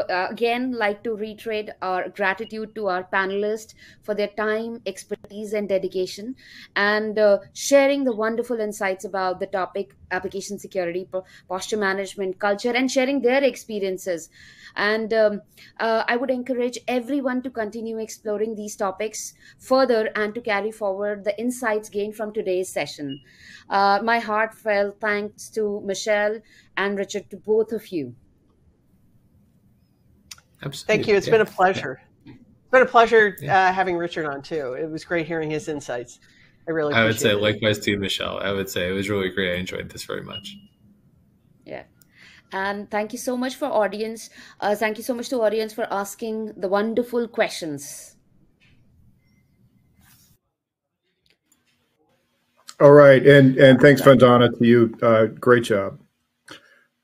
B: again like to reiterate our gratitude to our panelists for their time, expertise, and dedication, and sharing the wonderful insights about the topic application security, posture management, culture, and sharing their experiences. And I would encourage everyone to continue exploring these topics further and to carry forward the insights gained from today's session. My heartfelt thanks to Michelle and Richard, to both of you.
D: Absolutely.
C: Thank you. It's been a pleasure. It's been a pleasure having Richard on too. It was great hearing his insights. I really appreciate it.
D: I would say likewise to you, Michelle. I would say it was really great. I enjoyed this very much.
B: Yeah. And thank you so much for audience. Thank you so much to audience for asking the wonderful questions.
A: All right. And thanks, Vandana, to you. Great job.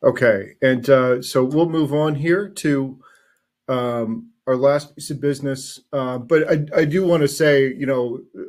A: Okay. And so we'll move on here to our last piece of business. But I do want to say,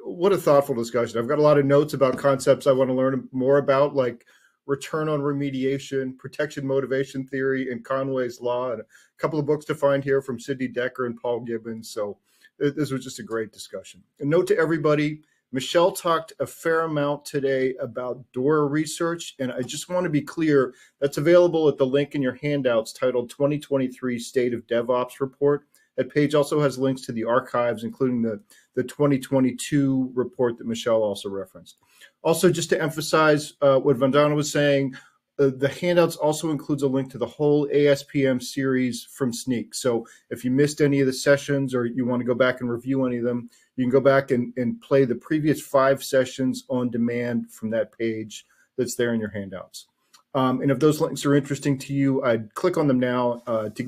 A: what a thoughtful discussion. I've got a lot of notes about concepts I want to learn more about, like return on remediation, protection motivation theory, and Conway's law, and a couple of books to find here from Sidney Decker and Paul Gibbons. So this was just a great discussion. And note to everybody, Michelle talked a fair amount today about DORA research, and I just want to be clear, that's available at the link in your handouts titled 2023 State of DevOps Report. That page also has links to the archives, including the 2022 report that Michelle also referenced. Also, just to emphasize what Vandana was saying, the handouts also includes a link to the whole ASPM series from Sneak. So if you missed any of the sessions or you want to go back and review any of them, you can go back and play the previous 5 sessions on demand from that page that's there in your handouts. And if those links are interesting to you, I'd click on them now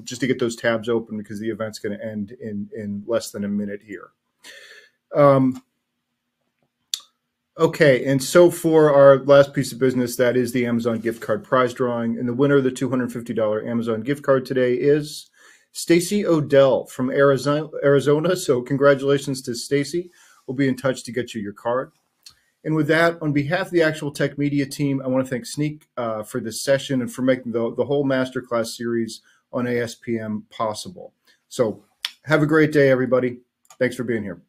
A: just to get those tabs open, because the event's going to end in less than a minute here. Okay, and so for our last piece of business, that is the Amazon gift card prize drawing. And the winner of the $250 Amazon gift card today is Stacy Odell from Arizona. So congratulations to Stacy. We'll be in touch to get you your card. And with that, on behalf of the Actual Tech Media team, I want to thank Sneak for this session and for making the whole masterclass series on ASPM possible. So have a great day, everybody. Thanks for being here.